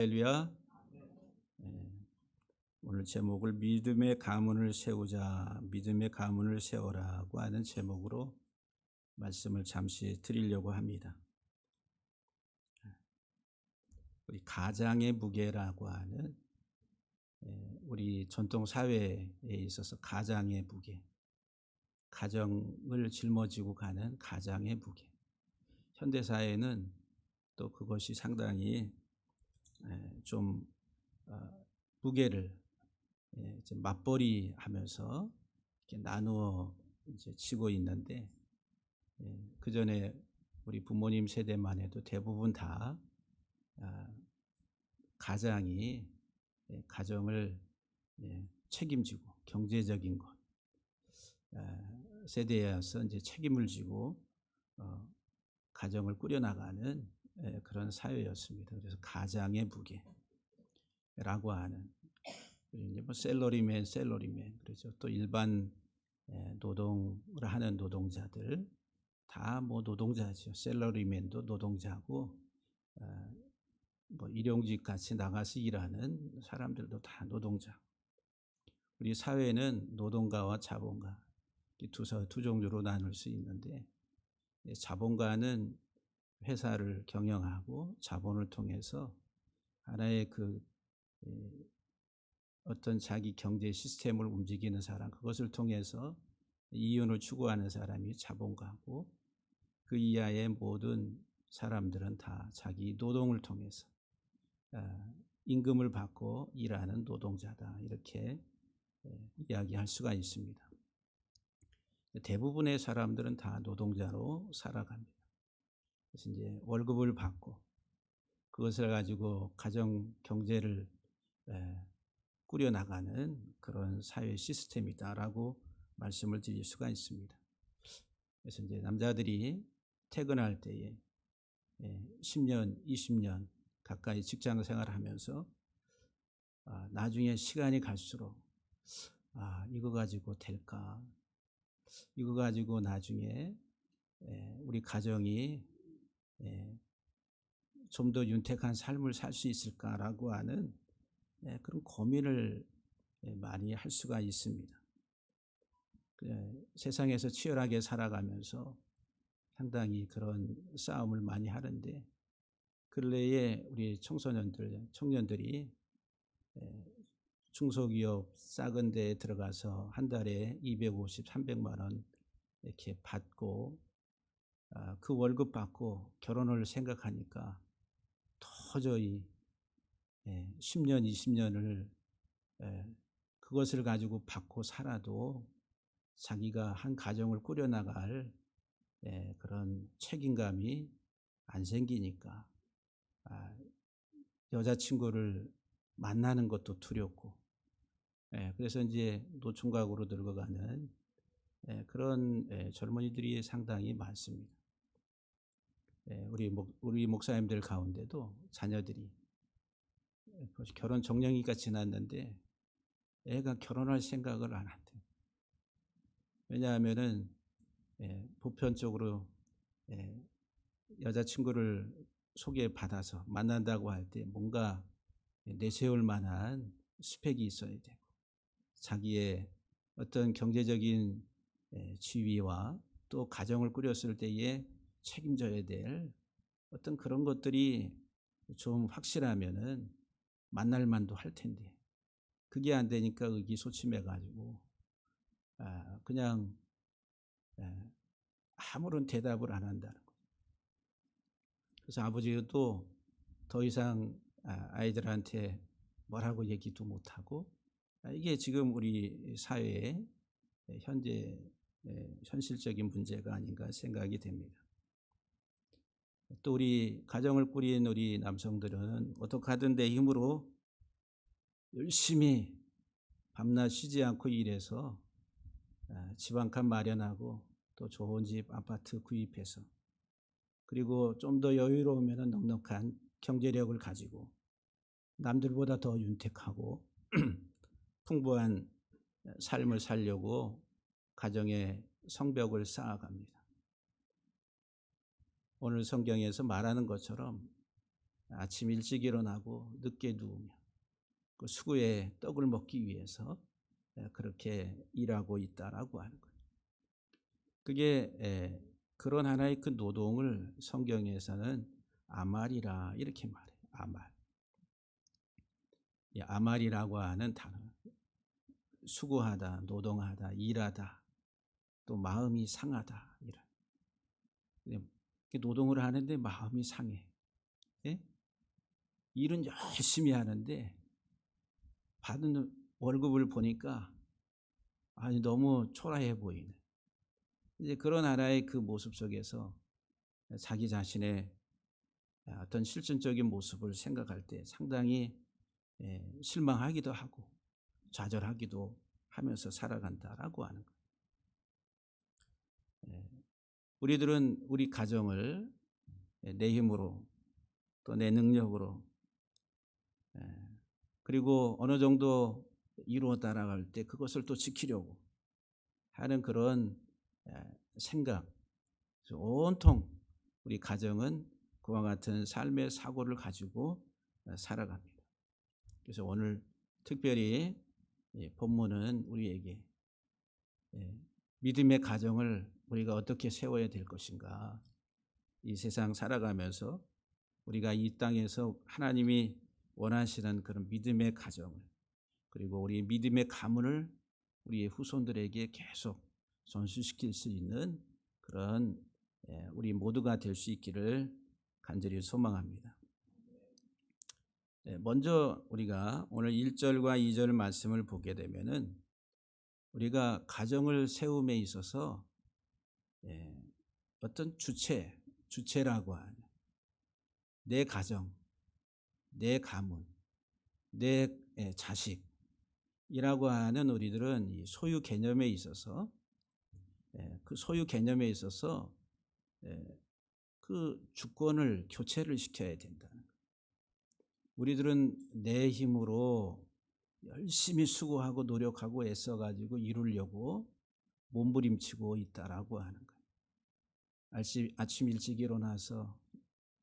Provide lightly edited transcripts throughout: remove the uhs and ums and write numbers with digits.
할렐루야. 예, 오늘 제목을 믿음의 가문을 세우자, 믿음의 가문을 세워라고 하는 제목으로 말씀을 잠시 드리려고 합니다. 우리 가장의 무게라고 하는 우리 전통 사회에 있어서 가장의 무게, 가정을 짊어지고 가는 가장의 무게. 현대 사회는 또 그것이 상당히 좀 무게를 이제 맞벌이 하면서 이렇게 나누어 이제 치고 있는데, 그 전에 우리 부모님 세대만 해도 대부분 다 가장이 가정을 책임지고 경제적인 것 세대에서 이제 책임을 지고 가정을 꾸려나가는 그런 사회였습니다. 그래서 가장의 무게라고 하는, 이제 뭐 셀러리맨 그렇죠. 또 일반 노동을 하는 노동자들 다 뭐 노동자죠. 셀러리맨도 노동자고, 뭐 일용직 같이 나가서 일하는 사람들도 다 노동자. 우리 사회는 노동가와 자본가 이 두 종류로 나눌 수 있는데, 자본가는 회사를 경영하고 자본을 통해서 하나의 그 어떤 자기 경제 시스템을 움직이는 사람, 그것을 통해서 이윤을 추구하는 사람이 자본가고, 그 이하의 모든 사람들은 다 자기 노동을 통해서 임금을 받고 일하는 노동자다, 이렇게 이야기할 수가 있습니다. 대부분의 사람들은 다 노동자로 살아갑니다. 그래서 이제 월급을 받고 그것을 가지고 가정 경제를 꾸려나가는 그런 사회 시스템이다라고 말씀을 드릴 수가 있습니다. 그래서 이제 남자들이 퇴근할 때에 10년, 20년 가까이 직장 생활을 하면서 나중에 시간이 갈수록 이거 가지고 될까? 이거 가지고 나중에 우리 가정이 좀 더 윤택한 삶을 살 수 있을까라고 하는 그런 고민을 많이 할 수가 있습니다. 세상에서 치열하게 살아가면서 상당히 그런 싸움을 많이 하는데, 근래에 우리 청년들이 중소기업 작은 데에 들어가서 한 달에 250, 300만 원 이렇게 받고, 그 월급 받고 결혼을 생각하니까 도저히 10년, 20년을 그것을 가지고 받고 살아도 자기가 한 가정을 꾸려나갈 그런 책임감이 안 생기니까 여자친구를 만나는 것도 두렵고, 그래서 이제 노총각으로 늙어가는 그런 젊은이들이 상당히 많습니다. 우리 목사님들 가운데도 자녀들이 결혼 적령기가 지났는데 애가 결혼할 생각을 안 한대요. 왜냐하면은 보편적으로 여자친구를 소개받아서 만난다고 할 때 뭔가 내세울 만한 스펙이 있어야 되고, 자기의 어떤 경제적인 지위와 또 가정을 꾸렸을 때에 책임져야 될 어떤 그런 것들이 좀 확실하면은 만날 만도 할 텐데, 그게 안 되니까 의기소침해 가지고 그냥 아무런 대답을 안 한다는 거예요. 그래서 아버지도 더 이상 아이들한테 뭐라고 얘기도 못하고, 이게 지금 우리 사회의 현재 현실적인 문제가 아닌가 생각이 됩니다. 또 우리 가정을 꾸린 우리 남성들은 어떻게 하든 내 힘으로 열심히 밤낮 쉬지 않고 일해서 집 한 칸 마련하고 또 좋은 집 아파트 구입해서, 그리고 좀 더 여유로우면 넉넉한 경제력을 가지고 남들보다 더 윤택하고 풍부한 삶을 살려고 가정의 성벽을 쌓아갑니다. 오늘 성경에서 말하는 것처럼 아침 일찍 일어나고 늦게 누우며 그 수고의 떡을 먹기 위해서 그렇게 일하고 있다라고 하는 거예요. 그게 그런 하나의 그 노동을 성경에서는 아말이라 이렇게 말해요. 아말. 이 아말이라고 하는 단어. 수고하다, 노동하다, 일하다, 또 마음이 상하다 이런. 노동을 하는데 마음이 상해. 예? 일은 열심히 하는데 받는 월급을 보니까 아니 너무 초라해 보이는. 이제 그런 하나의 그 모습 속에서 자기 자신의 어떤 실존적인 모습을 생각할 때 상당히 실망하기도 하고 좌절하기도 하면서 살아간다라고 하는 거예요. 우리들은 우리 가정을 내 힘으로 또 내 능력으로 그리고 어느 정도 이루어 나가갈 때 그것을 또 지키려고 하는 그런 생각, 온통 우리 가정은 그와 같은 삶의 사고를 가지고 살아갑니다. 그래서 오늘 특별히 본문은 우리에게 믿음의 가정을 우리가 어떻게 세워야 될 것인가, 이 세상 살아가면서 우리가 이 땅에서 하나님이 원하시는 그런 믿음의 가정을, 그리고 우리 믿음의 가문을 우리의 후손들에게 계속 전수시킬 수 있는 그런 우리 모두가 될 수 있기를 간절히 소망합니다. 먼저 우리가 오늘 1절과 2절 말씀을 보게 되면은 우리가 가정을 세움에 있어서 어떤 주체라고 하는 내 가정, 내 가문, 내 자식이라고 하는 우리들은 이 소유 개념에 있어서 그 소유 개념에 있어서 그 주권을 교체를 시켜야 된다는 거예요. 우리들은 내 힘으로 열심히 수고하고 노력하고 애써가지고 이루려고 몸부림치고 있다라고 하는 거예요. 아침 일찍 일어나서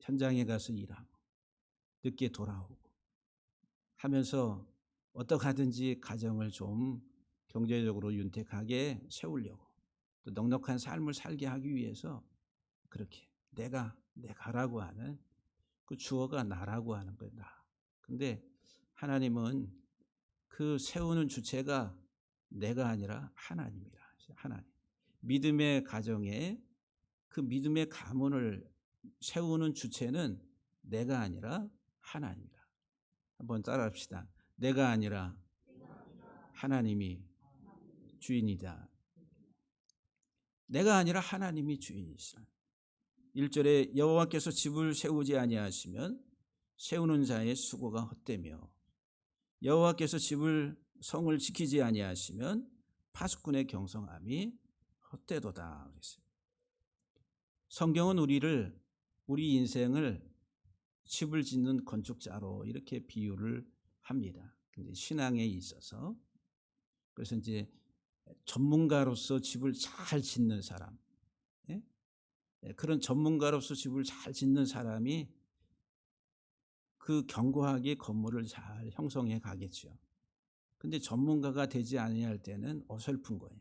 현장에 가서 일하고 늦게 돌아오고 하면서 어떻게 하든지 가정을 좀 경제적으로 윤택하게 세우려고 또 넉넉한 삶을 살게 하기 위해서 그렇게 내가라고 하는 그 주어가 나라고 하는 거예요. 나. 근데 하나님은 그 세우는 주체가 내가 아니라 하나님이라. 하나님. 믿음의 가정에 그 믿음의 가문을 세우는 주체는 내가 아니라 하나님이라. 한번 따라합시다. 내가 아니라 하나님이 주인이다. 내가 아니라 하나님이 주인이시라. 1절에 여호와께서 집을 세우지 아니하시면 세우는 자의 수고가 헛되며 여호와께서 성을 지키지 아니하시면 파수꾼의 경성함이 헛되도다. 그랬어요. 성경은 우리 인생을 집을 짓는 건축자로 이렇게 비유를 합니다. 근데 신앙에 있어서 그래서 이제 전문가로서 집을 잘 짓는 사람, 그런 전문가로서 집을 잘 짓는 사람이 그 견고하게 건물을 잘 형성해 가겠죠. 근데 전문가가 되지 아니할 때는 어설픈 거예요.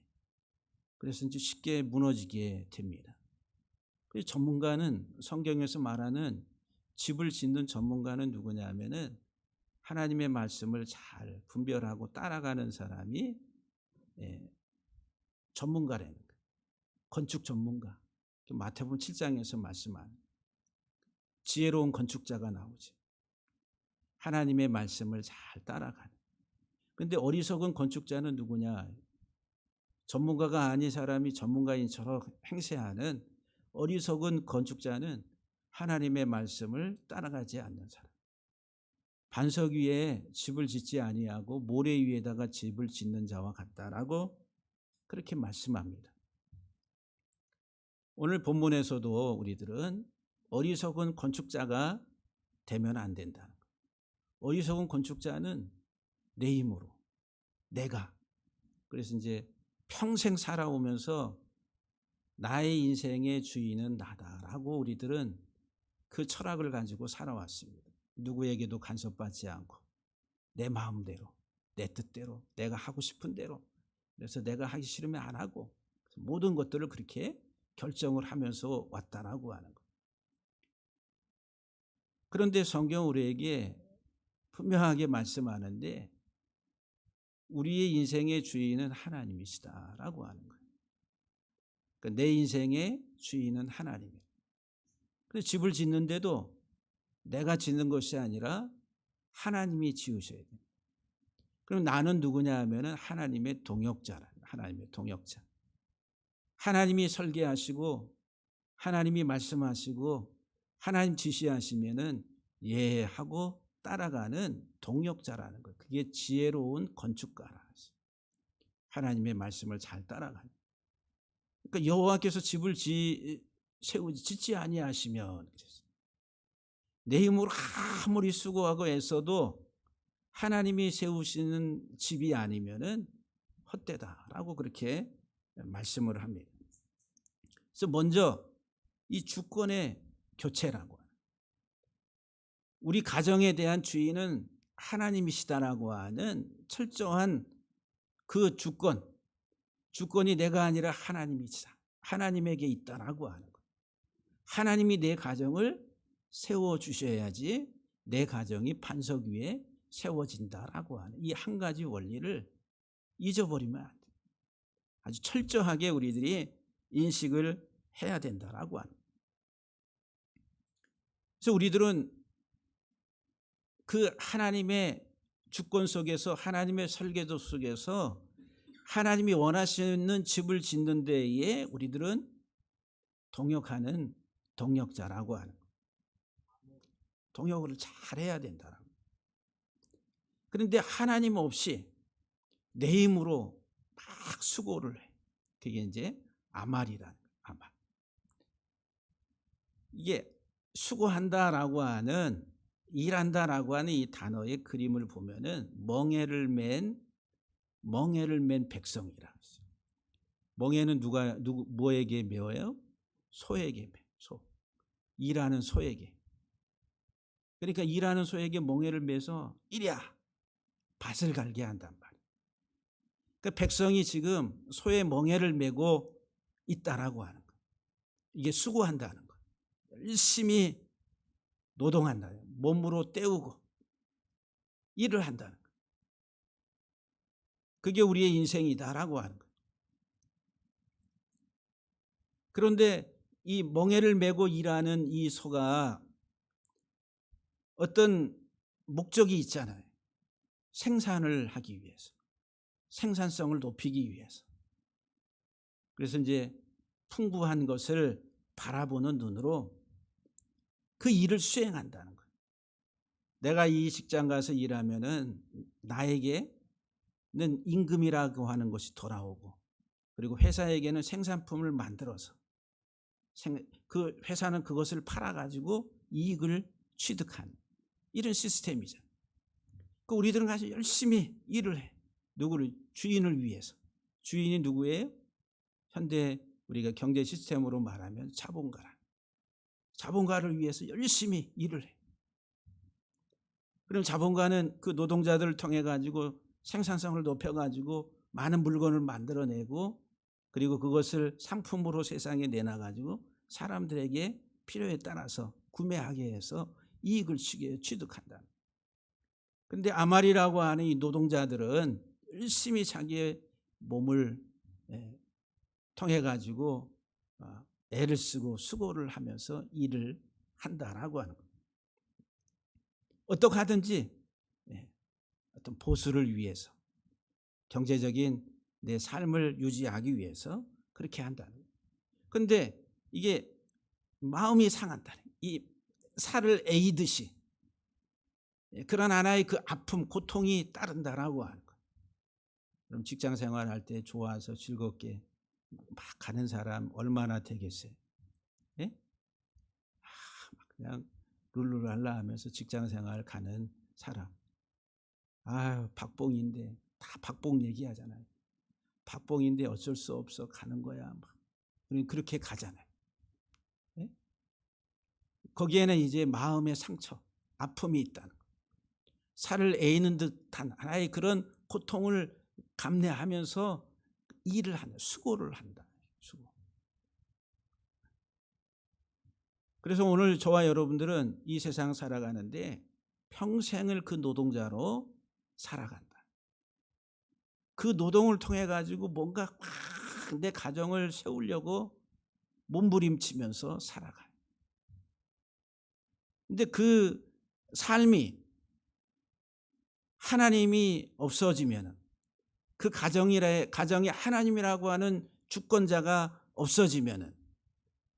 그래서 이제 쉽게 무너지게 됩니다. 그 전문가는 성경에서 말하는 집을 짓는 전문가는 누구냐 하면은 하나님의 말씀을 잘 분별하고 따라가는 사람이 전문가라는 거예요. 건축 전문가. 마태복음 7장에서 말씀한 지혜로운 건축자가 나오죠. 하나님의 말씀을 잘 따라가는. 근데 어리석은 건축자는 누구냐? 전문가가 아닌 사람이 전문가인처럼 행세하는 어리석은 건축자는 하나님의 말씀을 따라가지 않는 사람. 반석 위에 집을 짓지 아니하고 모래 위에다가 집을 짓는 자와 같다라고 그렇게 말씀합니다. 오늘 본문에서도 우리들은 어리석은 건축자가 되면 안 된다는 거예요. 어리석은 건축자는 내 힘으로 내가 그래서 이제 평생 살아오면서 나의 인생의 주인은 나다라고 우리들은 그 철학을 가지고 살아왔습니다. 누구에게도 간섭받지 않고 내 마음대로, 내 뜻대로, 내가 하고 싶은 대로, 그래서 내가 하기 싫으면 안 하고 모든 것들을 그렇게 결정을 하면서 왔다라고 하는 것. 그런데 성경 우리에게 분명하게 말씀하는데 우리의 인생의 주인은 하나님이시다라고 하는 거예요. 그러니까 내 인생의 주인은 하나님이에요. 그래서 집을 짓는데도 내가 짓는 것이 아니라 하나님이 지으셔야 돼요. 그럼 나는 누구냐 하면은 하나님의 동역자라. 하나님의 동역자. 하나님이 설계하시고 하나님이 말씀하시고 하나님 지시하시면은 예 하고 따라가는 동역자라는 거예요. 그게 지혜로운 건축가라. 하나님의 말씀을 잘 따라가는. 그러니까 여호와께서 집을 짓지 아니하시면 내 힘으로 아무리 수고하고 애써도 하나님이 세우시는 집이 아니면은 헛되다라고 그렇게 말씀을 합니다. 그래서 먼저 이 주권의 교체라고 하는, 우리 가정에 대한 주인은 하나님이시다라고 하는 철저한 그 주권이 내가 아니라 하나님이시다, 하나님에게 있다라고 하는 것. 하나님이 내 가정을 세워주셔야지 내 가정이 반석 위에 세워진다라고 하는 이 한 가지 원리를 잊어버리면 안 돼요. 아주 철저하게 우리들이 인식을 해야 된다라고 하는. 그래서 우리들은 그 하나님의 주권 속에서, 하나님의 설계도 속에서 하나님이 원하시는 집을 짓는 데에 우리들은 동역하는 동역자라고 하는 거예요. 동역을 잘해야 된다라고. 그런데 하나님 없이 내 힘으로 막 수고를 해. 그게 이제 아말이라는 거예요. 아말. 이게 수고한다라고 하는, 일한다라고 하는 이 단어의 그림을 보면은 멍에를 맨 백성이라고 했어요. 멍에는 뭐에게 매어요? 소에게 매. 소. 일하는 소에게. 그러니까 일하는 소에게 멍에를 매서 이랴 밭을 갈게 한단 말이에요. 그러니까 백성이 지금 소의 멍에를 메고 있다라고 하는 거예요. 이게 수고한다는 거예요. 열심히 노동한다. 몸으로 때우고 일을 한다는 거예요. 그게 우리의 인생이다라고 하는 거예요. 그런데 이 멍에를 메고 일하는 이 소가 어떤 목적이 있잖아요. 생산을 하기 위해서, 생산성을 높이기 위해서. 그래서 이제 풍부한 것을 바라보는 눈으로 그 일을 수행한다는 거예요. 내가 이 직장 가서 일하면은 나에게는 임금이라고 하는 것이 돌아오고, 그리고 회사에게는 생산품을 만들어서 그 회사는 그것을 팔아가지고 이익을 취득하는 이런 시스템이죠. 그 우리들은 가서 열심히 일을 해. 누구를? 주인을 위해서. 주인이 누구예요? 현대 우리가 경제 시스템으로 말하면 자본가라. 자본가를 위해서 열심히 일을 해. 그럼 자본가는 그 노동자들을 통해 가지고 생산성을 높여 가지고 많은 물건을 만들어내고, 그리고 그것을 상품으로 세상에 내놔 가지고 사람들에게 필요에 따라서 구매하게 해서 이익을 취득한다. 그런데 아말이라고 하는 이 노동자들은 열심히 자기의 몸을 통해 가지고 애를 쓰고 수고를 하면서 일을 한다라고 하는 거예요. 어떻게 하든지 어떤 보수를 위해서, 경제적인 내 삶을 유지하기 위해서 그렇게 한다는 거예요. 그런데 이게 마음이 상한다는, 이 살을 에이듯이 그런 하나의 그 아픔, 고통이 따른다라고 하는 거예요. 그럼 직장 생활할 때 좋아서 즐겁게 막 가는 사람 얼마나 되겠어요? 예? 막 그냥 룰루랄라 하면서 직장 생활 가는 사람. 아유, 박봉인데, 다 박봉 얘기하잖아요. 박봉인데 어쩔 수 없어 가는 거야. 막. 그렇게 가잖아요. 예? 거기에는 이제 마음의 상처, 아픔이 있다는 것. 살을 에이는 듯한 하나의 그런 고통을 감내하면서 일을 하는, 수고를 한다. 수고. 그래서 오늘 저와 여러분들은 이 세상 살아가는데 평생을 그 노동자로 살아간다. 그 노동을 통해 가지고 뭔가 확 내 가정을 세우려고 몸부림치면서 살아가요. 근데 그 삶이 하나님이 없어지면, 그 가정이 하나님이라고 하는 주권자가 없어지면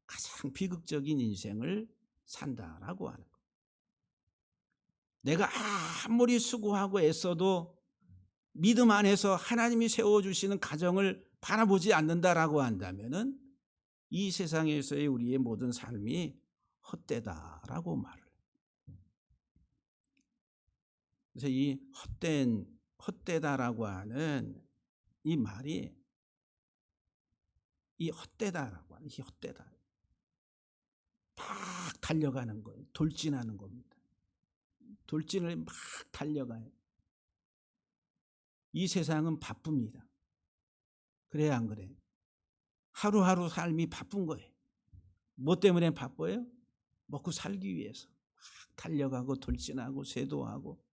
가장 비극적인 인생을 산다라고 하는 거예요. 내가 아무리 수고하고 애써도 믿음 안에서 하나님이 세워주시는 가정을 바라보지 않는다라고 한다면 이 세상에서의 우리의 모든 삶이 헛되다라고 말을 해요. 그래서 이 헛되다라고 하는 이 말이, 이 헛되다라고 하는 이 헛되다, 막 달려가는 거예요. 돌진하는 겁니다. 돌진을 막 달려가요. 이 세상은 바쁩니다. 그래야 안 그래요? 하루하루 삶이 바쁜 거예요. 뭐 때문에 바빠요? 먹고 살기 위해서 막 달려가고 돌진하고 쇄도하고,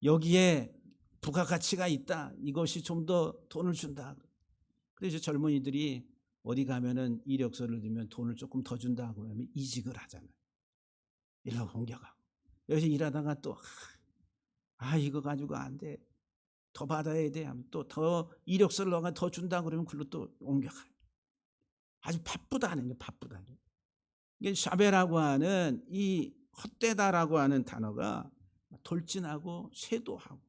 여기에 부가가치가 있다, 이것이 좀 더 돈을 준다. 그래서 젊은이들이 어디 가면은 이력서를 넣으면 돈을 조금 더 준다고 하면 이직을 하잖아요. 일로 옮겨가고, 여기서 일하다가 또 이거 가지고 안 돼, 더 받아야 돼 하면 또 더 이력서를 넣어가 더 준다 그러면 글로 또 옮겨가요. 아주 바쁘다는 게 바쁘다는 게. 이게 샤베라고 하는 이 헛되다라고 하는 단어가 돌진하고 쇄도하고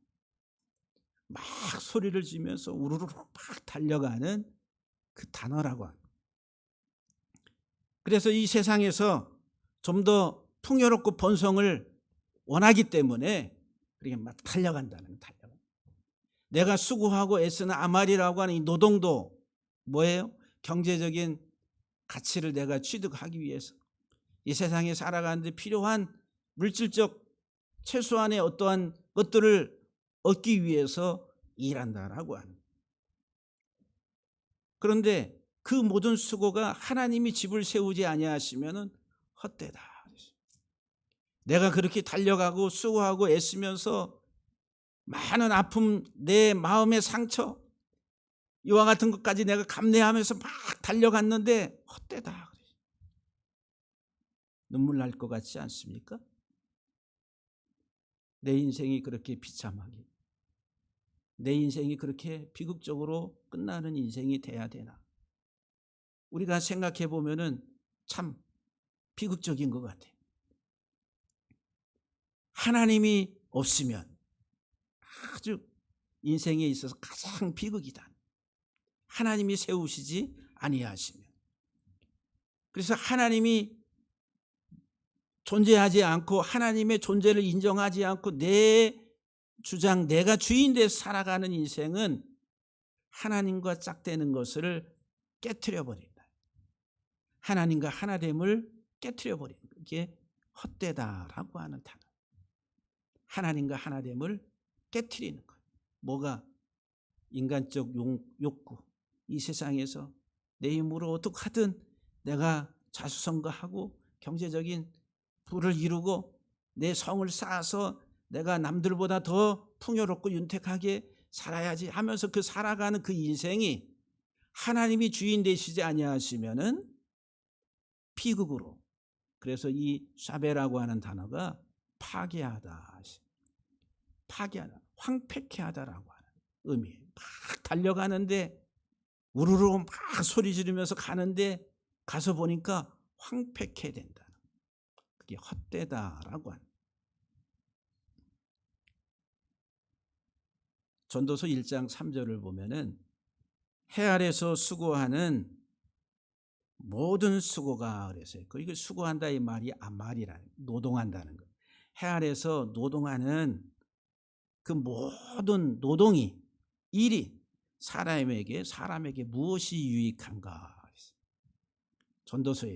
막 소리를 지면서 우르르 막 달려가는 그 단어라고 합니다. 그래서 이 세상에서 좀 더 풍요롭고 번성을 원하기 때문에 그렇게 막 달려간다는 거예요. 내가 수고하고 애쓰는 아말이라고 하는 이 노동도 뭐예요? 경제적인 가치를 내가 취득하기 위해서 이 세상에 살아가는데 필요한 물질적 최소한의 어떠한 것들을 얻기 위해서 일한다라고 하는. 그런데 그 모든 수고가 하나님이 집을 세우지 아니하시면은 헛되다. 내가 그렇게 달려가고 수고하고 애쓰면서 많은 아픔, 내 마음의 상처, 이와 같은 것까지 내가 감내하면서 막 달려갔는데 헛되다. 눈물 날 것 같지 않습니까? 내 인생이 그렇게 비참하게, 내 인생이 그렇게 비극적으로 끝나는 인생이 돼야 되나? 우리가 생각해 보면은 참 비극적인 것 같아요. 하나님이 없으면 아주 인생에 있어서 가장 비극이다. 하나님이 세우시지 아니하시면. 그래서 하나님이 존재하지 않고 하나님의 존재를 인정하지 않고 내 주장, 내가 주인 돼서 살아가는 인생은 하나님과 짝대는 것을 깨트려 버린다. 하나님과 하나됨을 깨트려 버리는 거. 이게 헛되다라고 하는 단어. 하나님과 하나됨을 깨트리는 거예요. 뭐가? 인간적 욕구. 이 세상에서 내 힘으로 어떻게 하든 내가 자수성가하고 경제적인 부를 이루고 내 성을 쌓아서 내가 남들보다 더 풍요롭고 윤택하게 살아야지 하면서 그 살아가는 그 인생이 하나님이 주인 되시지 아니하시면은 비극으로. 그래서 이 샤베라고 하는 단어가 파괴하다, 파괴하다, 황폐케 하다라고 하는 의미예요. 막 달려가는데 우르르 막 소리 지르면서 가는데 가서 보니까 황폐케 된다. 그게 헛되다라고 하는. 전도서 1장 3절을 보면은 해 아래서 수고하는 모든 수고가 그래서요. 이거 수고한다 이 말이 아말이라, 노동한다는 거. 해 아래서 노동하는 그 모든 노동이, 일이 사람에게 무엇이 유익한가? 전도서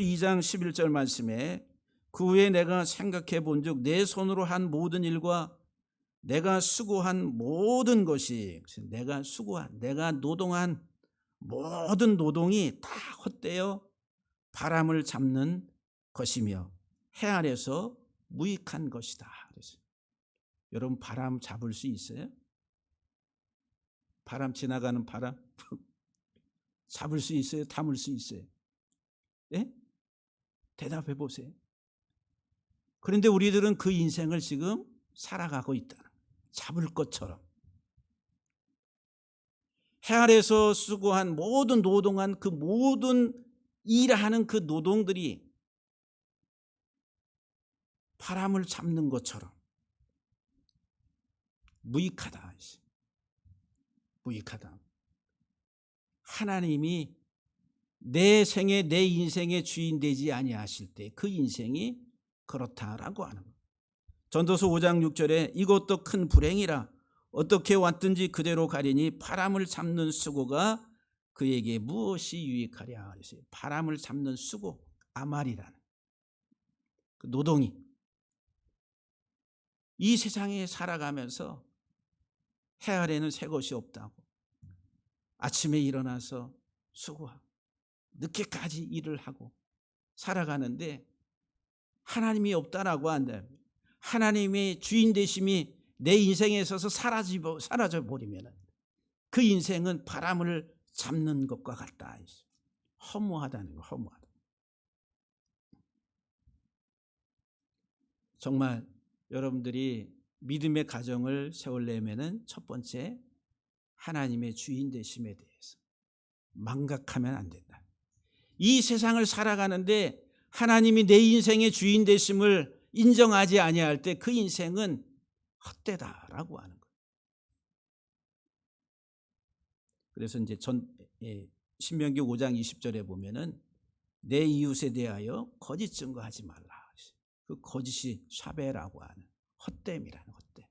2장 11절 말씀에 그 후에 내가 생각해 본즉 내 손으로 한 모든 일과 내가 수고한 모든 것이, 내가 수고한, 내가 노동한 모든 노동이 다 헛되어 바람을 잡는 것이며 해 아래서 무익한 것이다. 그래서 여러분, 바람 잡을 수 있어요? 바람, 지나가는 바람 잡을 수 있어요? 담을 수 있어요? 예? 대답해 보세요. 그런데 우리들은 그 인생을 지금 살아가고 있다. 잡을 것처럼. 해 아래서 수고한 모든 노동한 그 모든 일하는 그 노동들이 바람을 잡는 것처럼 무익하다. 무익하다. 하나님이 내 생에, 내 인생의 주인 되지 아니하실 때 그 인생이 그렇다라고 하는 거예요. 전도서 5장 6절에 이것도 큰 불행이라 어떻게 왔든지 그대로 가리니 바람을 잡는 수고가 그에게 무엇이 유익하랴. 그랬어요. 바람을 잡는 수고, 아말이라는 그 노동이 이 세상에 살아가면서 해 아래는 새 것이 없다고 아침에 일어나서 수고하고 늦게까지 일을 하고 살아가는데 하나님이 없다라고 한다. 하나님의 주인 되심이 내 인생에 있어서 사라져 버리면 그 인생은 바람을 잡는 것과 같다. 허무하다는 거, 허무하다. 정말 여러분들이 믿음의 가정을 세우려면은 첫 번째, 하나님의 주인 되심에 대해서 망각하면 안 된다. 이 세상을 살아가는데 하나님이 내 인생의 주인 되심을 인정하지 아니할 때 그 인생은 헛되다라고 하는 거예요. 그래서 이제 신명기 5장 20절에 보면은 내 이웃에 대하여 거짓 증거하지 말라. 그 거짓이 샤베라고 하는 헛됨이라는 헛됨.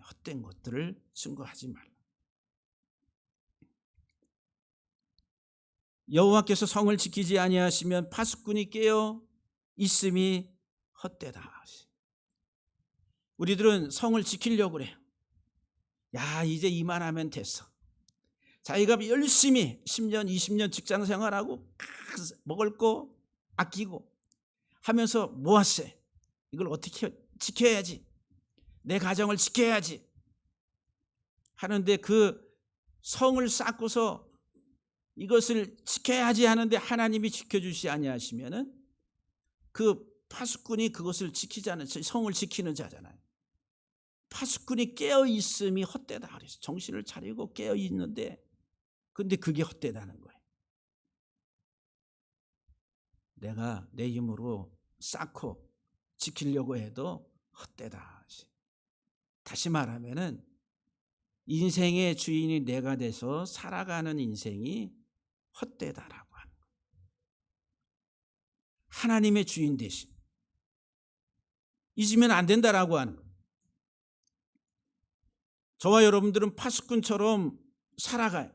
헛된 것들을 증거하지 말라. 여호와께서 성을 지키지 아니하시면 파수꾼이 깨어 있음이 헛되다. 우리들은 성을 지키려고 그래요. 야, 이제 이만하면 됐어. 자기가 열심히 10년, 20년 직장 생활하고 먹을 거 아끼고 하면서 모았어요. 이걸 어떻게 지켜야지. 내 가정을 지켜야지. 하는데 그 성을 쌓고서 이것을 지켜야지 하는데 하나님이 지켜주시 아니하시면은 그 파수꾼이 그것을 지키지 않은, 성을 지키는 자잖아요. 파수꾼이 깨어 있음이 헛되다 그래서 정신을 차리고 깨어 있는데, 근데 그게 헛되다는 거예요. 내가 내 힘으로 쌓고 지키려고 해도 헛되다. 다시 말하면은 인생의 주인이 내가 돼서 살아가는 인생이 헛되다라고 하는 거예요. 하나님의 주인 되심 잊으면 안 된다라고 하는 거예요. 저와 여러분들은 파수꾼처럼 살아가요.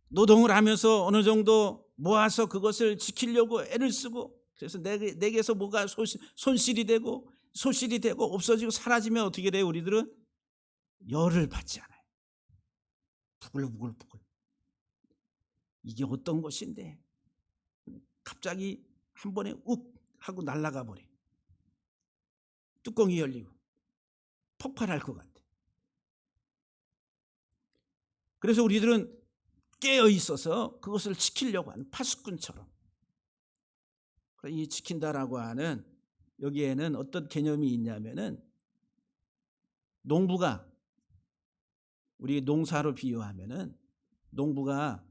노동을 하면서 어느 정도 모아서 그것을 지키려고 애를 쓰고, 그래서 내게서 뭐가 손실이 되고 소실이 되고 없어지고 사라지면 어떻게 돼요? 우리들은 열을 받지 않아요. 부글부글. 이게 어떤 것인데 갑자기 한 번에 욱 하고 날아가 버려. 뚜껑이 열리고 폭발할 것 같아. 그래서 우리들은 깨어 있어서 그것을 지키려고 하는 파수꾼처럼. 이 지킨다라고 하는 여기에는 어떤 개념이 있냐면은 농부가, 우리 농사로 비유하면은 농부가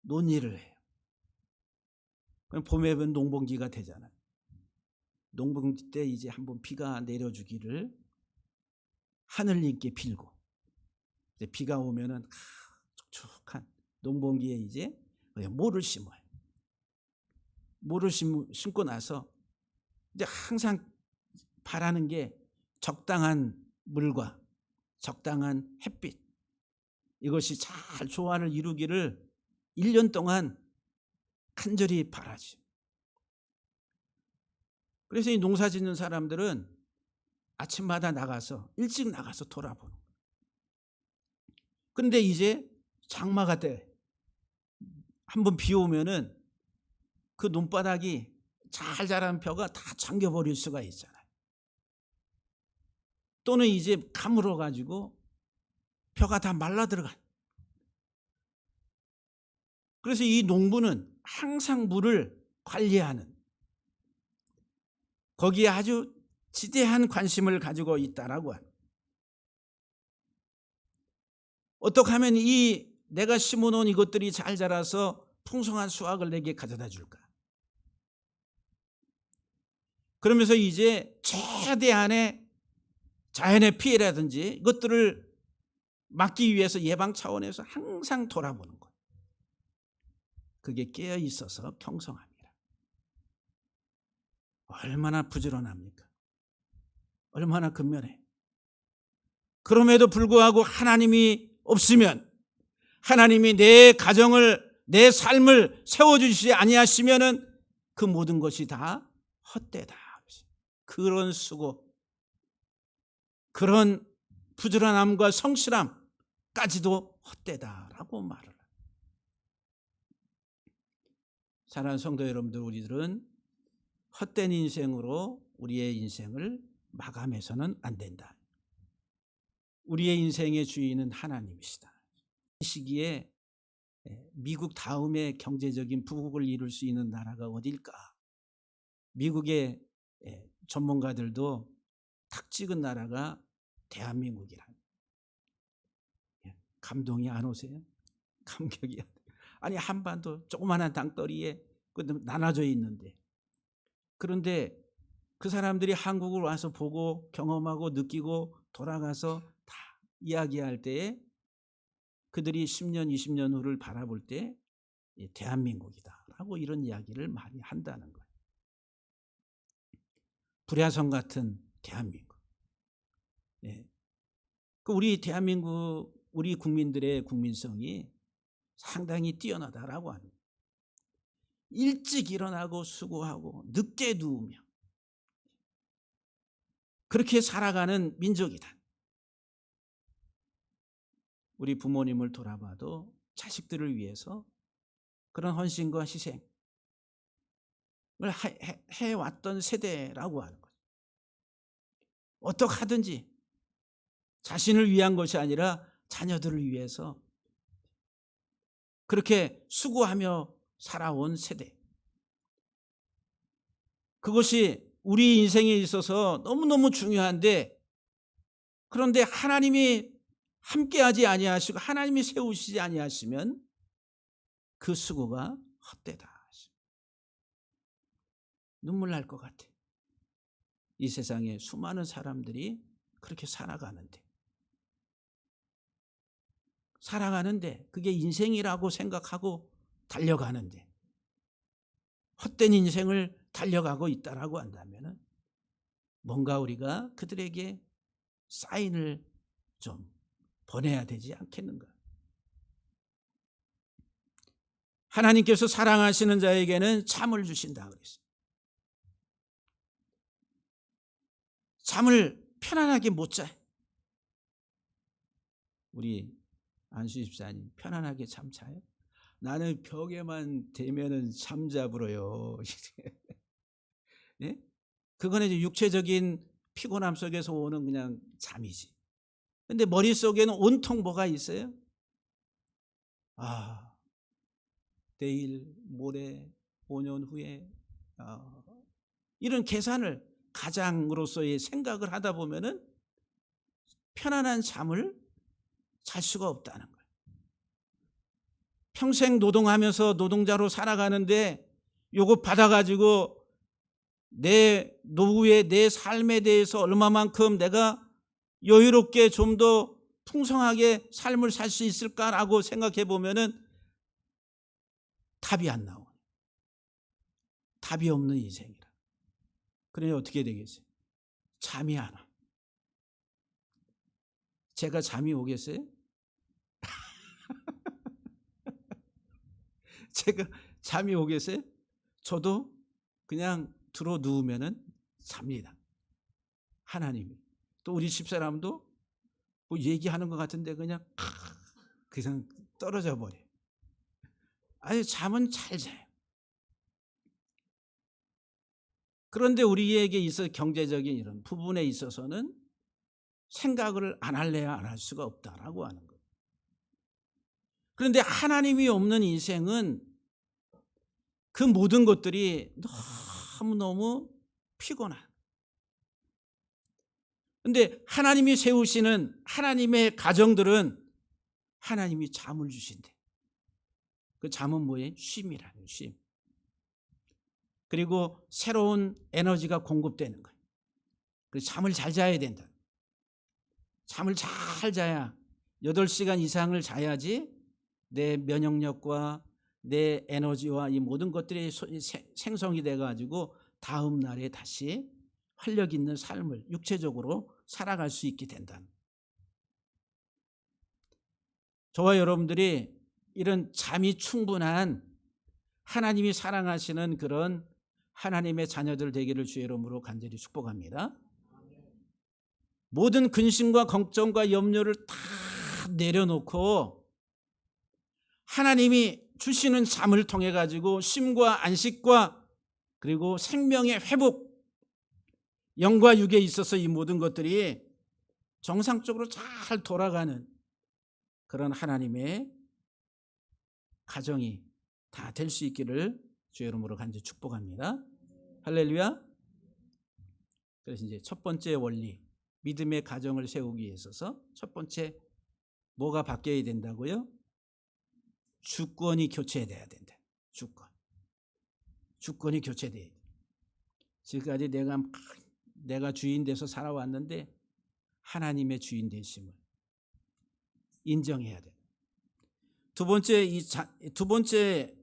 논일을 해요. 그럼 봄에 보면 농번기가 되잖아요. 농번기 때 이제 한번 비가 내려주기를 하늘님께 빌고, 이제 비가 오면은 촉촉한 농번기에 이제 모를 심어요. 모를 심고 나서 이제 항상 바라는 게 적당한 물과 적당한 햇빛, 이것이 잘 조화를 이루기를 1년 동안 간절히 바라지. 그래서 이 농사 짓는 사람들은 아침마다 나가서 일찍 나가서 돌아보는 거예요. 그런데 이제 장마가 돼. 한번 비 오면은 그 논바닥이 잘 자란 벼가 다 잠겨버릴 수가 있잖아요. 또는 이제 가물어 가지고 벼가 다 말라 들어가. 그래서 이 농부는 항상 물을 관리하는, 거기에 아주 지대한 관심을 가지고 있다라고 합니다. 어떻게 하면 이 내가 심어놓은 이것들이 잘 자라서 풍성한 수확을 내게 가져다 줄까? 그러면서 이제 최대한의 자연의 피해라든지 이것들을 막기 위해서 예방 차원에서 항상 돌아보는 거예요. 그게 깨어 있어서 경성합니다. 얼마나 부지런합니까? 얼마나 근면해. 그럼에도 불구하고 하나님이 없으면, 하나님이 내 가정을, 내 삶을 세워주시지 아니하시면은 그 모든 것이 다 헛되다. 그런 수고, 그런 부지런함과 성실함까지도 헛되다라고 말을 해요. 사랑하는 성도 여러분들, 우리들은 헛된 인생으로 우리의 인생을 마감해서는 안 된다. 우리의 인생의 주인은 하나님이시다. 이 시기에 미국 다음에 경제적인 부국을 이룰 수 있는 나라가 어딜까? 미국의 전문가들도 탁 찍은 나라가 대한민국이라. 감동이 안 오세요? 감격이. 아니, 한반도 조그마한 땅덩이에 나눠져 있는데, 그런데 그 사람들이 한국을 와서 보고 경험하고 느끼고 돌아가서 다 이야기할 때에 그들이 10년 20년 후를 바라볼 때 대한민국이다 라고 이런 이야기를 많이 한다는 거예요. 불야성 같은 대한민국. 우리 대한민국, 우리 국민들의 국민성이 상당히 뛰어나다라고 합니다. 일찍 일어나고 수고하고 늦게 누우며 그렇게 살아가는 민족이다. 우리 부모님을 돌아봐도 자식들을 위해서 그런 헌신과 희생을 해왔던 세대라고 하는 거죠. 어떻게 하든지 자신을 위한 것이 아니라 자녀들을 위해서 그렇게 수고하며 살아온 세대. 그것이 우리 인생에 있어서 너무너무 중요한데, 그런데 하나님이 함께하지 아니하시고 하나님이 세우시지 아니하시면 그 수고가 헛되다. 눈물 날 것 같아. 이 세상에 수많은 사람들이 그렇게 살아가는데 그게 인생이라고 생각하고 달려가는데 헛된 인생을 달려가고 있다라고 한다면 뭔가 우리가 그들에게 사인을 좀 보내야 되지 않겠는가? 하나님께서 사랑하시는 자에게는 잠을 주신다 그랬어요. 잠을 편안하게 못 자요. 우리 안수 집사님 편안하게 잠 자요? 나는 벽에만 대면은 잠자부러요. 예? 그거는 이제 육체적인 피곤함 속에서 오는 그냥 잠이지. 근데 머릿속에는 온통 뭐가 있어요? 아, 내일, 모레, 5년 후에 이런 계산을 가장으로서의 생각을 하다 보면은 편안한 잠을 잘 수가 없다는 거예요. 평생 노동하면서 노동자로 살아가는데 요거 받아가지고 내 노후에 내 삶에 대해서 얼마만큼 내가 여유롭게 좀 더 풍성하게 삶을 살 수 있을까라고 생각해 보면은 답이 안 나와요. 답이 없는 인생이라. 그러니 어떻게 되겠어요? 잠이 안 와. 제가 잠이 오겠어요? 잠이 오겠어요? 저도 그냥 들어 누우면은 잡니다. 하나님이. 또 우리 집사람도 뭐 얘기하는 것 같은데 그냥 떨어져 버려요. 아니, 잠은 잘 자요. 그런데 우리에게 있어 경제적인 이런 부분에 있어서는 생각을 안 할래야 안 할 수가 없다라고 하는 거예요. 그런데 하나님이 없는 인생은 그 모든 것들이 너무너무 피곤한. 그런데 하나님이 세우시는 하나님의 가정들은 하나님이 잠을 주신대. 그 잠은 뭐예요? 쉼이라는 쉼. 그리고 새로운 에너지가 공급되는 거예요. 그래서 잠을 잘 자야 된다. 잠을 잘 자야 8시간 이상을 자야지 내 면역력과 내 에너지와 이 모든 것들이 생성이 돼가지고 다음 날에 다시 활력 있는 삶을 육체적으로 살아갈 수 있게 된다. 저와 여러분들이 이런 잠이 충분한 하나님이 사랑하시는 그런 하나님의 자녀들 되기를 주의 이름으로 간절히 축복합니다. 모든 근심과 걱정과 염려를 다 내려놓고 하나님이 주시는 잠을 통해 가지고 쉼과 안식과 그리고 생명의 회복, 영과 육에 있어서 이 모든 것들이 정상적으로 잘 돌아가는 그런 하나님의 가정이 다 될 수 있기를 주의 이름으로 간절히 축복합니다. 할렐루야. 그래서 이제 첫 번째 원리, 믿음의 가정을 세우기 위해서 첫 번째 뭐가 바뀌어야 된다고요? 주권이 교체돼야 된다. 주권이 교체돼야 돼. 지금까지 내가 주인 돼서 살아왔는데 하나님의 주인 되심을 인정해야 돼. 두 번째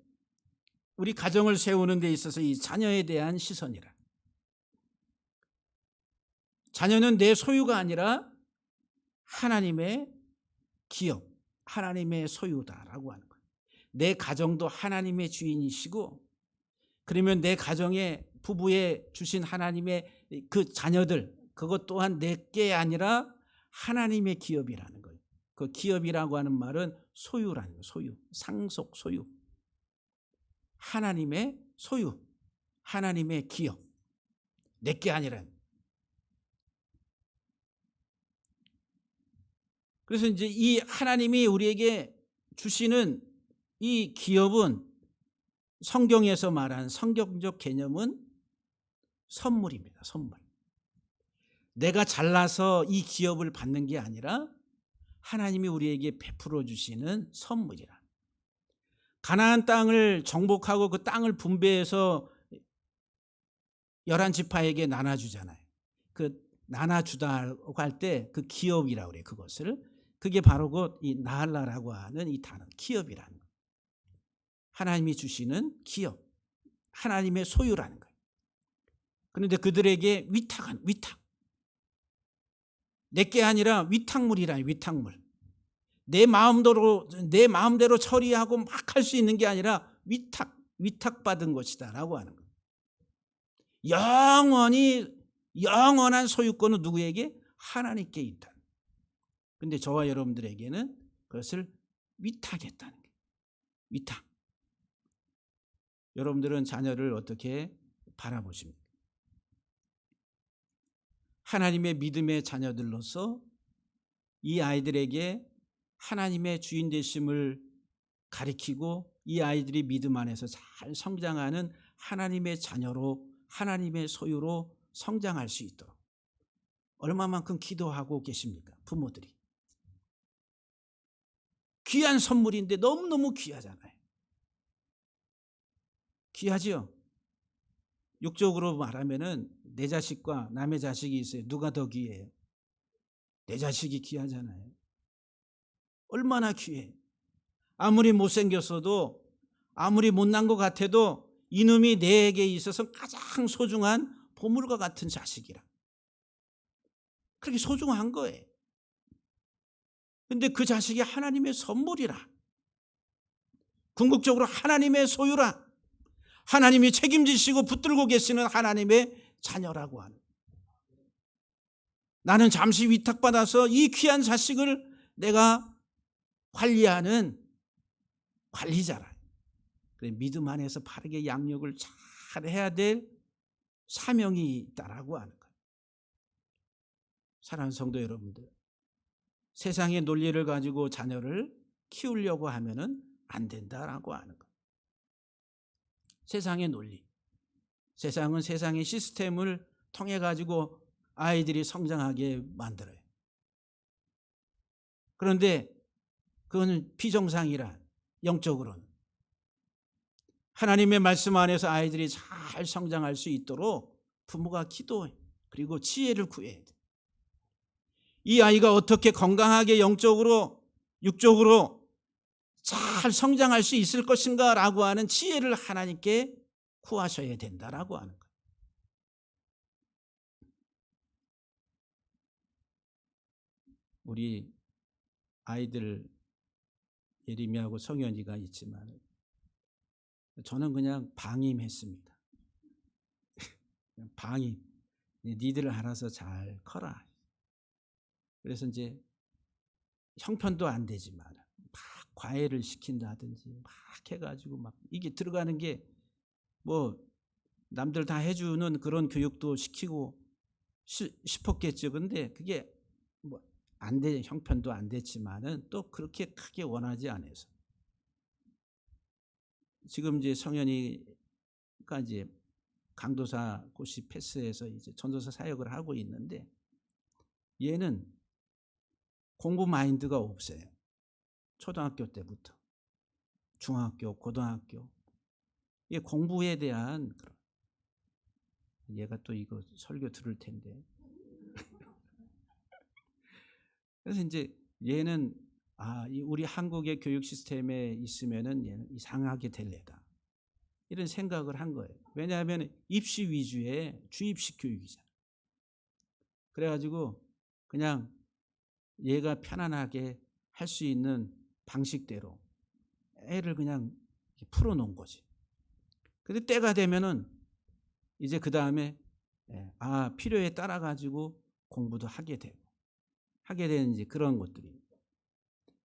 우리 가정을 세우는 데 있어서 이 자녀에 대한 시선이라. 자녀는 내 소유가 아니라 하나님의 기업, 하나님의 소유다라고 하는 거예요. 내 가정도 하나님의 주인이시고, 그러면 내 가정에 부부에 주신 하나님의 그 자녀들, 그것 또한 내게 아니라 하나님의 기업이라는 거예요. 그 기업이라고 하는 말은 소유라는 거예요. 소유, 상속 소유. 하나님의 소유, 하나님의 기업, 내게 아니라. 그래서 이제 이 하나님이 우리에게 주시는 이 기업은 성경에서 말한 성경적 개념은 선물입니다. 선물. 내가 잘나서 이 기업을 받는 게 아니라 하나님이 우리에게 베풀어 주시는 선물이라. 가나안 땅을 정복하고 그 땅을 분배해서 11지파에게 나눠주잖아요. 그 나눠주다고 할 때 그 기업이라고 그래요. 그것을. 그게 바로 곧 이 나할라라고 하는 이 단어, 기업이라는 거예요. 하나님이 주시는 기업, 하나님의 소유라는 거예요. 그런데 그들에게 위탁. 내게 아니라 위탁물이라니, 위탁물. 내 마음대로 처리하고 막 할 수 있는 게 아니라 위탁받은 것이다라고 하는 거예요. 영원한 소유권은 누구에게? 하나님께 있다. 그런데 저와 여러분들에게는 그것을 위탁했다는 거예요. 위탁. 여러분들은 자녀를 어떻게 바라보십니까? 하나님의 믿음의 자녀들로서 이 아이들에게 하나님의 주인 되심을 가리키고 이 아이들이 믿음 안에서 잘 성장하는 하나님의 자녀로, 하나님의 소유로 성장할 수 있도록 얼마만큼 기도하고 계십니까? 부모들이. 귀한 선물인데 너무너무 귀하잖아요. 귀하지요? 육적으로 말하면은 내 자식과 남의 자식이 있어요. 누가 더 귀해요? 내 자식이 귀하잖아요. 얼마나 귀해. 아무리 못생겼어도, 아무리 못난 것 같아도 이놈이 내게 있어서 가장 소중한 보물과 같은 자식이라. 그렇게 소중한 거예요. 근데 그 자식이 하나님의 선물이라. 궁극적으로 하나님의 소유라. 하나님이 책임지시고 붙들고 계시는 하나님의 자녀라고 하는. 나는 잠시 위탁받아서 이 귀한 자식을 내가 관리하는 관리자라. 그래, 믿음 안에서 바르게 양육을 잘 해야 될 사명이 있다라고 하는 거예요. 사랑하는 성도 여러분들, 세상의 논리를 가지고 자녀를 키우려고 하면은 안 된다라고 하는 거예요. 세상의 논리. 세상은 세상의 시스템을 통해 가지고 아이들이 성장하게 만들어요. 그런데 그건 비정상이라, 영적으로는. 하나님의 말씀 안에서 아이들이 잘 성장할 수 있도록 부모가 기도해, 그리고 지혜를 구해야 돼. 이 아이가 어떻게 건강하게 영적으로, 육적으로 잘 성장할 수 있을 것인가 라고 하는 지혜를 하나님께 구하셔야 된다라고 하는 거예요. 우리 아이들 예림이하고 성현이가 있지만 저는 그냥 방임했습니다. 그냥 방임. 니들 알아서 잘 커라. 그래서 이제 형편도 안 되지만 막 과외를 시킨다든지 막 해가지고 막 이게 들어가는 게 뭐 남들 다 해주는 그런 교육도 시키고 싶었겠죠. 근데 그게 뭐 안 돼, 형편도 안 됐지만은 또 그렇게 크게 원하지 않아서. 지금 이제 성현이가 이제 강도사 고시 패스해서 이제 전도사 사역을 하고 있는데 얘는 공부 마인드가 없어요. 초등학교 때부터 중학교, 고등학교. 얘 공부에 대한, 얘가 또 이거 설교 들을 텐데. 그래서 이제 얘는 우리 한국의 교육 시스템에 있으면은 얘는 이상하게 될래다, 이런 생각을 한 거예요. 왜냐하면 입시 위주의 주입식 교육이잖아. 그래가지고 그냥 얘가 편안하게 할 수 있는 방식대로 애를 그냥 풀어놓은 거지. 근데 때가 되면은 이제 그 다음에 필요에 따라 가지고 공부도 하게 되는 이제 그런 것들이.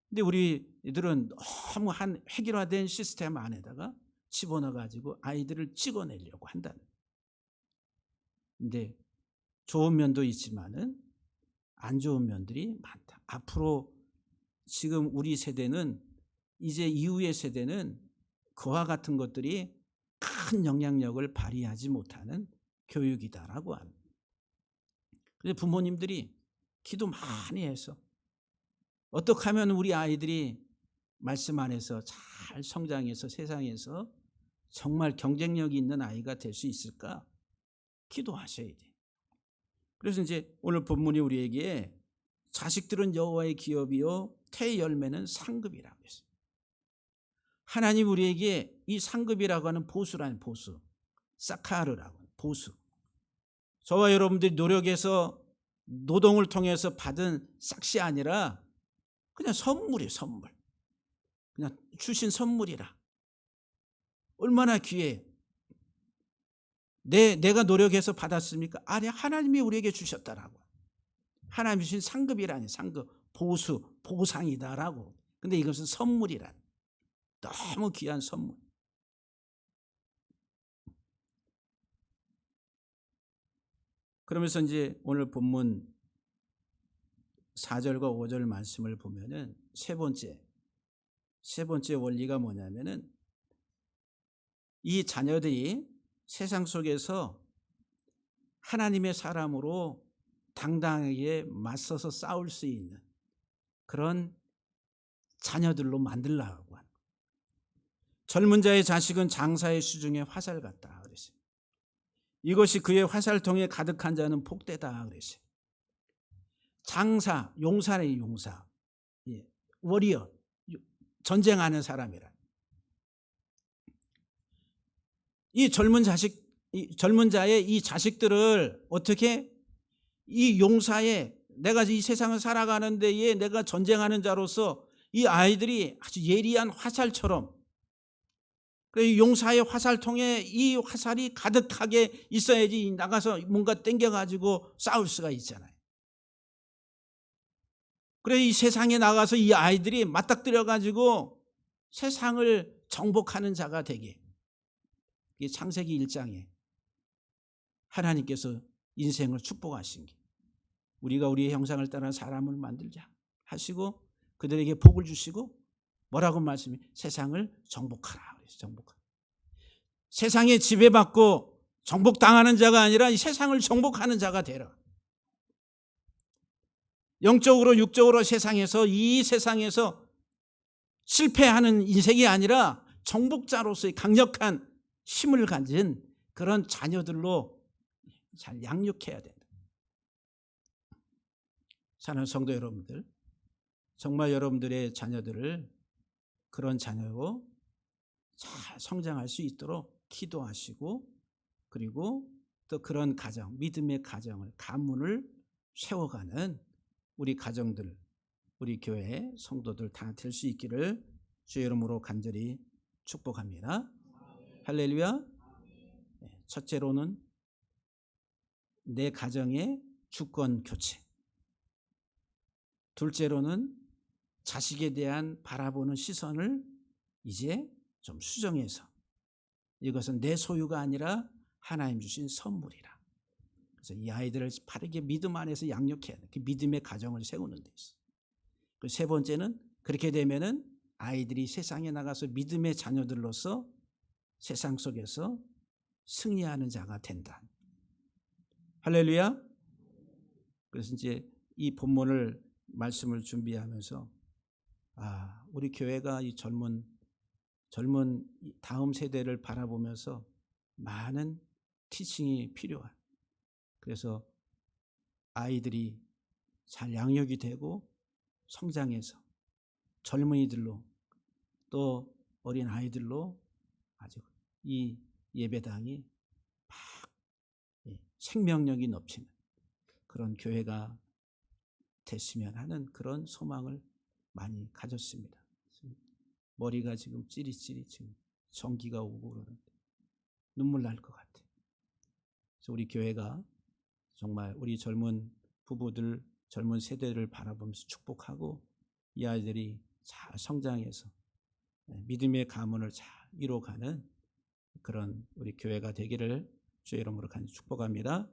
근데 우리 애들은 너무 한 획일화된 시스템 안에다가 집어넣어 가지고 아이들을 찍어내려고 한다는. 근데 좋은 면도 있지만은 안 좋은 면들이 많다. 앞으로 지금 우리 세대는, 이제 이후의 세대는 그와 같은 것들이 큰 영향력을 발휘하지 못하는 교육이다라고 하는. 그래서 부모님들이 기도 많이 해서 어떻게 하면 우리 아이들이 말씀 안에서 잘 성장해서 세상에서 정말 경쟁력이 있는 아이가 될 수 있을까 기도하셔야 돼. 그래서 이제 오늘 본문이 우리에게 자식들은 여호와의 기업이요 태의 열매는 상급이라고 했어요. 하나님 우리에게 이 상급이라고 하는 보수라는, 보수, 사카르라고 하는 보수. 저와 여러분들이 노력해서 노동을 통해서 받은 싹이 아니라 그냥 선물이에요. 선물. 그냥 주신 선물이라. 얼마나 귀해요. 내가 노력해서 받았습니까? 아니, 하나님이 우리에게 주셨다라고. 하나님이 주신 상급이라니, 상급, 보수, 보상이다라고. 근데 이것은 선물이라니. 너무 귀한 선물. 그러면서 이제 오늘 본문 4절과 5절 말씀을 보면은 세 번째 원리가 뭐냐면은 이 자녀들이 세상 속에서 하나님의 사람으로 당당하게 맞서서 싸울 수 있는 그런 자녀들로 만들라고 하는. 젊은 자의 자식은 장사의 수중에 화살 같다 그랬어요. 이것이 그의 화살통에 가득한 자는 복되다 그랬어요. 장사, 용사의 용사, 워리어, 전쟁하는 사람이라. 이 젊은 자의 이 자식들을 어떻게 이 용사의, 내가 이 세상을 살아가는 데에 내가 전쟁하는 자로서 이 아이들이 아주 예리한 화살처럼 그래서 용사의 화살통에 이 화살이 가득하게 있어야지 나가서 뭔가 땡겨가지고 싸울 수가 있잖아요. 그래서 이 세상에 나가서 이 아이들이 맞닥뜨려가지고 세상을 정복하는 자가 되게, 이 창세기 1장에 하나님께서 인생을 축복하신 게, 우리가 우리의 형상을 따라 사람을 만들자 하시고 그들에게 복을 주시고 뭐라고 말씀해? 세상을 정복하라. 그래서 정복하라. 세상에 지배받고 정복당하는 자가 아니라 이 세상을 정복하는 자가 되라. 영적으로 육적으로 이 세상에서 실패하는 인생이 아니라 정복자로서의 강력한 힘을 가진 그런 자녀들로 잘 양육해야 된다. 사랑하는 성도 여러분들, 정말 여러분들의 자녀들을 그런 자녀로 잘 성장할 수 있도록 기도하시고, 그리고 또 그런 가정, 믿음의 가정을, 가문을 세워가는 우리 가정들, 우리 교회 성도들 다 될 수 있기를 주의 이름으로 간절히 축복합니다. 할렐루야. 첫째로는 내 가정의 주권 교체, 둘째로는 자식에 대한 바라보는 시선을 이제 좀 수정해서, 이것은 내 소유가 아니라 하나님 주신 선물이라. 그래서 이 아이들을 바르게 믿음 안에서 양육해야 돼. 그 믿음의 가정을 세우는 데 있어. 그 세 번째는, 그렇게 되면은 아이들이 세상에 나가서 믿음의 자녀들로서 세상 속에서 승리하는 자가 된다. 할렐루야. 그래서 이제 이 본문을 말씀을 준비하면서 우리 교회가 이 젊은 다음 세대를 바라보면서 많은 티칭이 필요한, 그래서 아이들이 잘 양육이 되고 성장해서 젊은이들로 또 어린 아이들로 아주 이 예배당이 막 생명력이 넘치는 그런 교회가 됐으면 하는 그런 소망을 많이 가졌습니다. 머리가 지금 찌릿찌릿 지금 전기가 오고 그러는데 눈물 날 것 같아요. 그래서 우리 교회가 정말 우리 젊은 부부들, 젊은 세대를 바라보면서 축복하고 이 아이들이 잘 성장해서 믿음의 가문을 잘 이뤄가는 그런 우리 교회가 되기를 주의 이름으로 간절히 축복합니다.